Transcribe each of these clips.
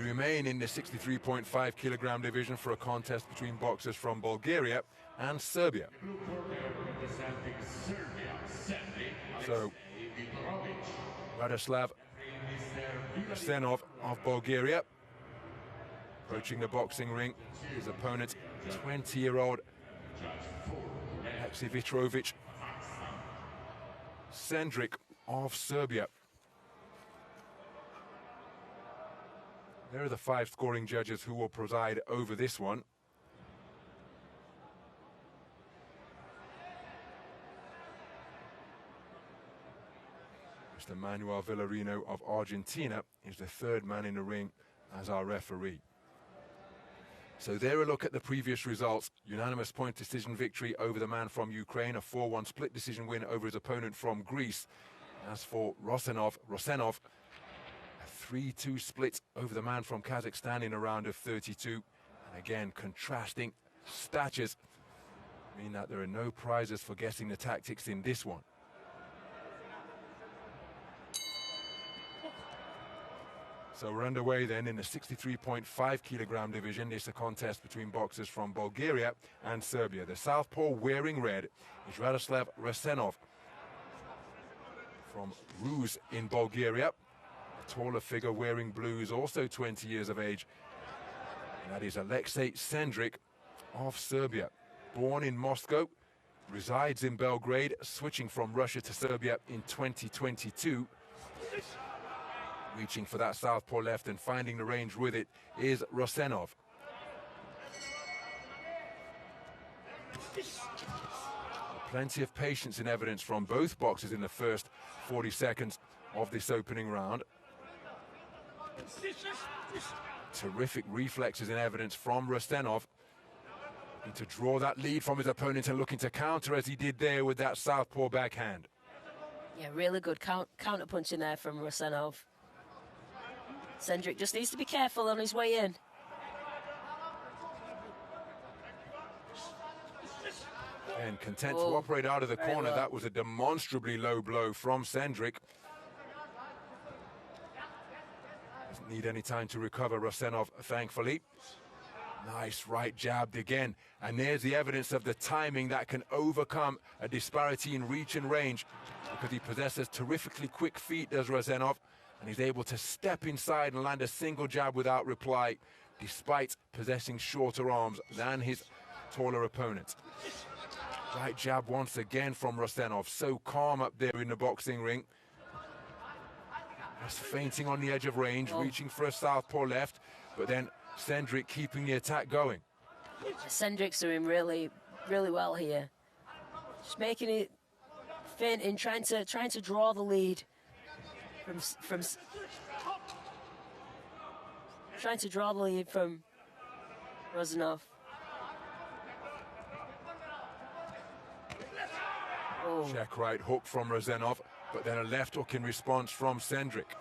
We remain in the 63.5 kilogram division for a contest between boxers from Bulgaria and Serbia. So, Radoslav Rosenov of Bulgaria approaching the boxing ring. His opponent, 20-year-old Aleksej Sendrik of Serbia. There are the 5 scoring judges who will preside over this one. Mr. Manuel Villarino of Argentina is the 3rd man in the ring as our referee. So there a look at the previous results. Unanimous point decision victory over the man from Ukraine, a 4-1 split decision win over his opponent from Greece. As for Rosenov, a 3-2 split over the man from Kazakhstan in a round of 32. And again, contrasting statures mean that there are no prizes for guessing the tactics in this one. So we're underway then in the 63.5 kilogram division. It's a contest between boxers from Bulgaria and Serbia. The southpaw wearing red is Radoslav Rosenov from Rus in Bulgaria. A taller figure wearing blue is also 20 years of age. And that is Aleksej Sendrik of Serbia. Born in Moscow, resides in Belgrade, switching from Russia to Serbia in 2022. Reaching for that southpaw left and finding the range with it is Rosenov. Plenty of patience in evidence from both boxers in the first 40 seconds of this opening round. Terrific reflexes in evidence from Rosenov. Looking to draw that lead from his opponent and looking to counter as he did there with that southpaw backhand. Yeah, really good counter punching there from Rosenov. Sendrik just needs to be careful on his way in. And content to operate out of the corner. Well. That was a demonstrably low blow from Sendrik. Doesn't need any time to recover, Rosenov, thankfully. Nice right jabbed again. And there's the evidence of the timing that can overcome a disparity in reach and range, because he possesses terrifically quick feet, does Rosenov. And he's able to step inside and land a single jab without reply, despite possessing shorter arms than his taller opponent. Right jab once again from Rosenov, so calm up there in the boxing ring. Just feinting on the edge of range, reaching for a southpaw left, but then Sendrik keeping the attack going. Sendrik's doing really, really well here. Just making it feinting, trying to draw the lead. Trying to draw the lead from Rosenov. Check right hook from Rosenov, but then a left hook in response from Sendrik.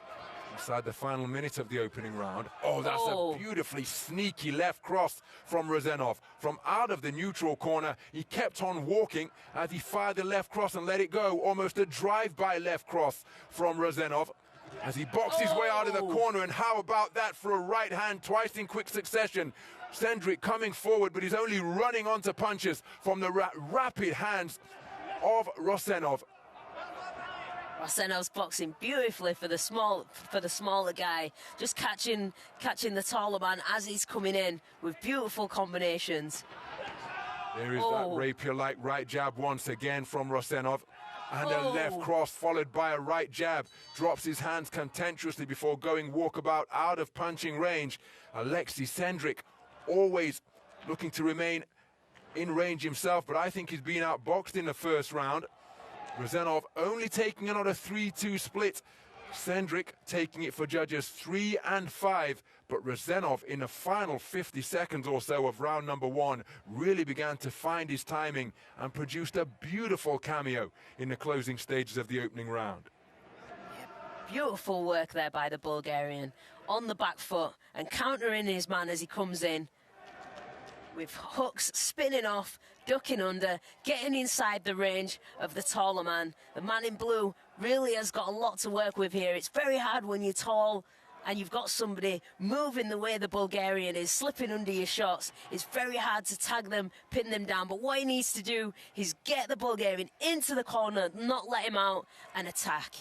Inside the final minute of the opening round. Oh, that's a beautifully sneaky left cross from Rosenov. From out of the neutral corner, he kept on walking as he fired the left cross and let it go. Almost a drive-by left cross from Rosenov as he boxed his way out of the corner. And how about that for a right hand twice in quick succession? Sendrik coming forward, but he's only running onto punches from the rapid hands of Rosenov. Rosenov's boxing beautifully for the smaller guy, just catching the taller man as he's coming in with beautiful combinations. There is that rapier-like right jab once again from Rosenov. And a left cross followed by a right jab. Drops his hands contemptuously before going walkabout out of punching range. Aleksej Sendrik always looking to remain in range himself, but I think he's been outboxed in the first round. Rosenov only taking another 3-2 split. Sendrik taking it for judges 3 and 5, but Rosenov in the final 50 seconds or so of round number 1 really began to find his timing and produced a beautiful cameo in the closing stages of the opening round. Beautiful work there by the Bulgarian, on the back foot and countering his man as he comes in, with hooks spinning off, ducking under, getting inside the range of the taller man. The man in blue really has got a lot to work with here. It's very hard when you're tall and you've got somebody moving the way the Bulgarian is, slipping under your shots, it's very hard to tag them, pin them down. But what he needs to do is get the Bulgarian into the corner, not let him out, and attack.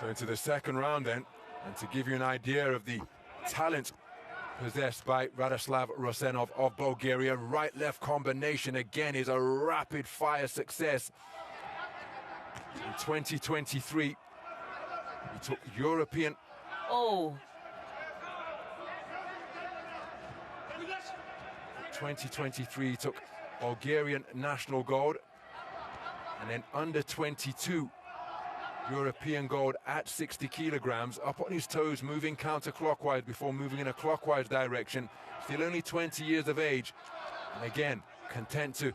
So into the second round then, and to give you an idea of the talent possessed by Radoslav Rosenov of Bulgaria, right-left combination again is a rapid-fire success. In 2023, he took European. Oh. 2023, he took Bulgarian national gold, and then under 22 European gold at 60 kilograms, up on his toes, moving counterclockwise before moving in a clockwise direction. Still only 20 years of age, and again, content to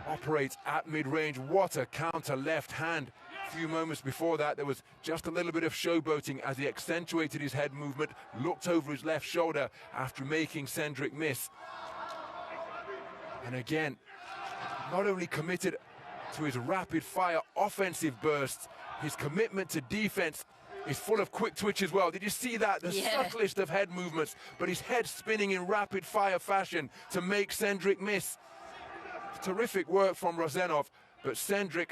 operate at mid-range. What a counter left hand. A few moments before that, there was just a little bit of showboating as he accentuated his head movement, looked over his left shoulder after making Sendrik miss. And again, not only committed to his rapid-fire offensive bursts, his commitment to defense is full of quick twitch as well. Did you see that? The subtlest of head movements, but his head spinning in rapid-fire fashion to make Sendrik miss. Terrific work from Rosenov, but Sendrik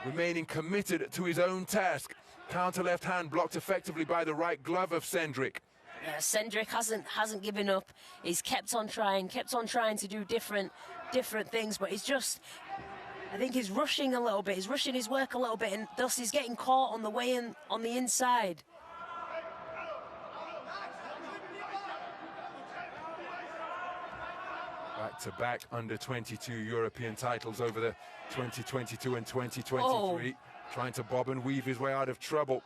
remaining committed to his own task. Counter left hand blocked effectively by the right glove of Sendrik. Yeah, Sendrik hasn't given up. He's kept on trying to do different things, but he's just, I think he's rushing a little bit. He's rushing his work a little bit, and thus he's getting caught on the way in on the inside. Back-to-back under 22 European titles over the 2022 and 2023. Oh. Trying to bob and weave his way out of trouble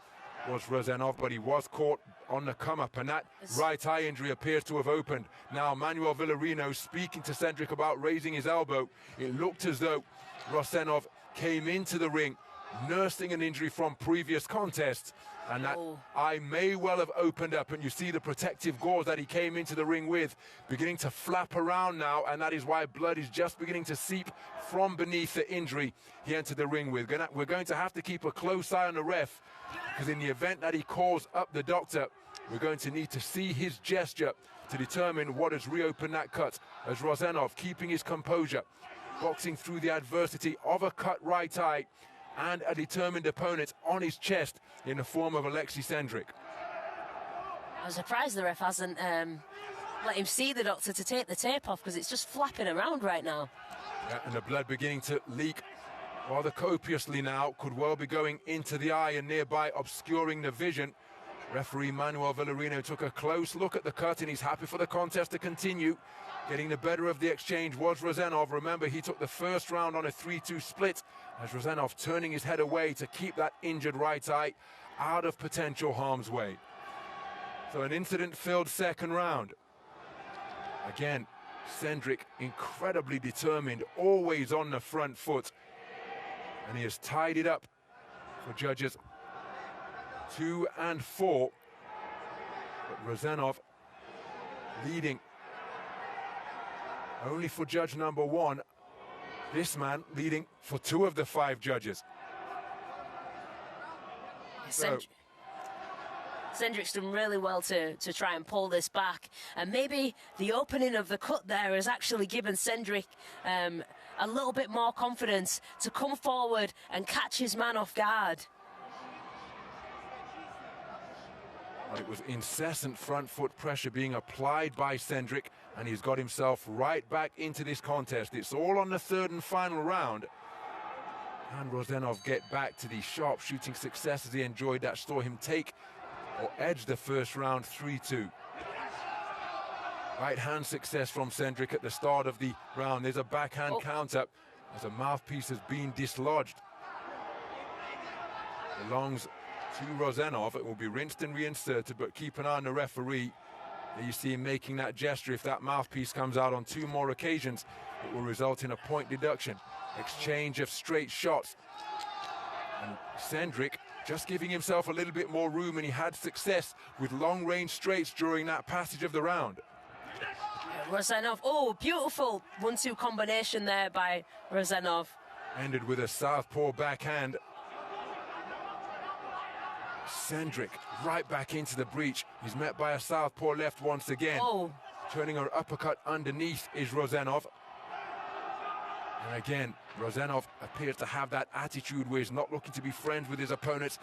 was Rosenov, but he was caught on the come-up, and that right eye injury appears to have opened. Now Manuel Villarino speaking to Sendrik about raising his elbow. It looked as though Rosenov came into the ring nursing an injury from previous contests, and that eye may well have opened up, and you see the protective gauze that he came into the ring with beginning to flap around now, and that is why blood is just beginning to seep from beneath the injury he entered the ring with. We're going to have to keep a close eye on the ref, because in the event that he calls up the doctor, we're going to need to see his gesture to determine what has reopened that cut, as Rosenov keeping his composure, boxing through the adversity of a cut right eye and a determined opponent on his chest in the form of Aleksej Sendrik. I'm surprised the ref hasn't let him see the doctor to take the tape off, because it's just flapping around right now. Yeah, and the blood beginning to leak rather copiously now, could well be going into the eye and nearby obscuring the vision. Referee Manuel Villarino took a close look at the cut, and he's happy for the contest to continue. Getting the better of the exchange was Rosenov. Remember, he took the first round on a 3-2 split, as Rosenov turning his head away to keep that injured right eye out of potential harm's way. So an incident-filled second round. Again, Sendrik incredibly determined, always on the front foot, and he has tied it up for judges 2 and 4. But Rosenov leading only for judge number 1. This man leading for 2 of the 5 judges. Sendrik's done really well to try and pull this back, and maybe the opening of the cut there has actually given Sendrik a little bit more confidence to come forward and catch his man off guard. Well, it was incessant front foot pressure being applied by Sendrik, and he's got himself right back into this contest. It's all on the third and final round. Can Rosenov get back to the sharp shooting successes he enjoyed that saw him take or edge the first round 3-2? Right hand success from Sendrik at the start of the round. There's a backhand counter as a mouthpiece has been dislodged. Belongs to Rosenov. It will be rinsed and reinserted, but keep an eye on the referee. There you see him making that gesture. If that mouthpiece comes out on 2 more occasions, it will result in a point deduction. Exchange of straight shots. And Sendrik just giving himself a little bit more room, and he had success with long-range straights during that passage of the round. Rosenov, beautiful 1-2 combination there by Rosenov. Ended with a southpaw backhand. Sendrik right back into the breach. He's met by a southpaw left once again. Oh. Turning her uppercut underneath is Rosenov. And again, Rosenov appears to have that attitude where he's not looking to be friends with his opponents.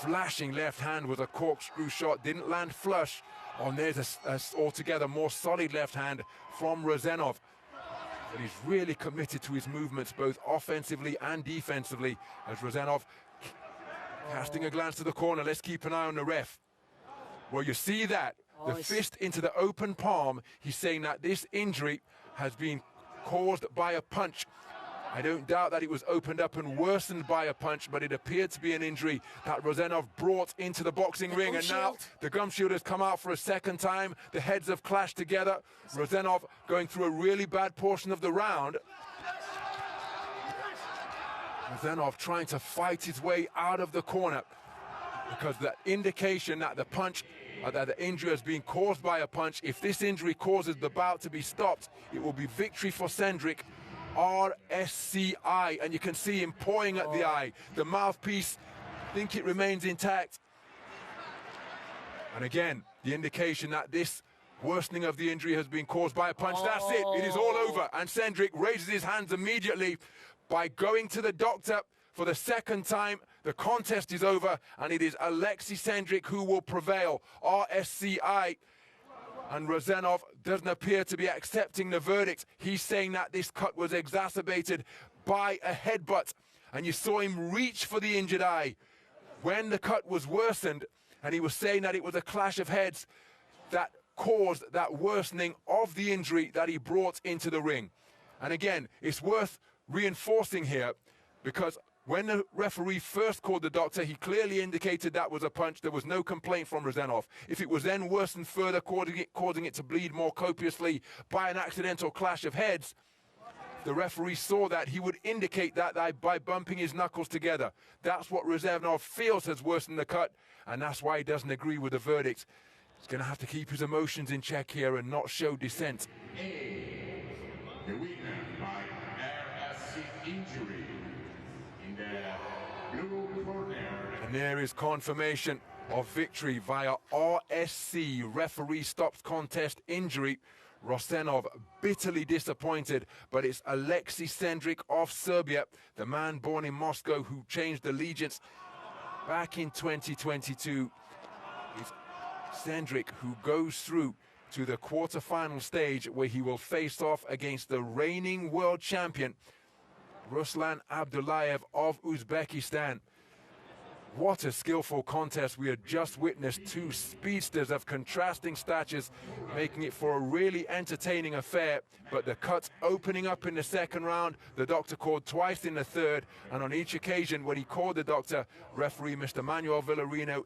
Flashing left hand with a corkscrew shot, didn't land flush. Oh, and there's a altogether more solid left hand from Rosenov. But he's really committed to his movements, both offensively and defensively, as Rosenov casting a glance to the corner. Let's keep an eye on the ref. Well, you see that, the fist into the open palm. He's saying that this injury has been caused by a punch. I don't doubt that it was opened up and worsened by a punch, but it appeared to be an injury that Rosenov brought into the boxing ring. And now the gum shield has come out for a second time. The heads have clashed together. Rosenov going through a really bad portion of the round. Rosenov trying to fight his way out of the corner, because the indication that the punch, that the injury has been caused by a punch. If this injury causes the bout to be stopped, it will be victory for Sendrik. RSCI, and you can see him pawing at the eye. The mouthpiece, I think it remains intact. And again, the indication that this worsening of the injury has been caused by a punch. That's it. It is all over. And Sendrik raises his hands immediately by going to the doctor for the second time. The contest is over, and it is Aleksej Sendrik who will prevail. RSCI. And Rosenov doesn't appear to be accepting the verdict. He's saying that this cut was exacerbated by a headbutt. And you saw him reach for the injured eye when the cut was worsened. And he was saying that it was a clash of heads that caused that worsening of the injury that he brought into the ring. And again, it's worth reinforcing here, because when the referee first called the doctor, he clearly indicated that was a punch. There was no complaint from Rosenov. If it was then worsened further, causing it to bleed more copiously by an accidental clash of heads, if the referee saw that, he would indicate that by bumping his knuckles together. That's what Rosenov feels has worsened the cut, and that's why he doesn't agree with the verdict. He's going to have to keep his emotions in check here and not show dissent. The winner by RSC injury. And there is confirmation of victory via RSC. Referee stops contest injury. Rosenov bitterly disappointed, but it's Aleksej Sendrik of Serbia, the man born in Moscow who changed allegiance back in 2022. It's Sendrik who goes through to the quarterfinal stage, where he will face off against the reigning world champion, Ruslan Abdullayev of Uzbekistan. What a skillful contest we had just witnessed. Two speedsters of contrasting statures, making it for a really entertaining affair. But the cuts opening up in the second round, the doctor called twice in the third, and on each occasion when he called the doctor, referee Mr. Manuel Villarino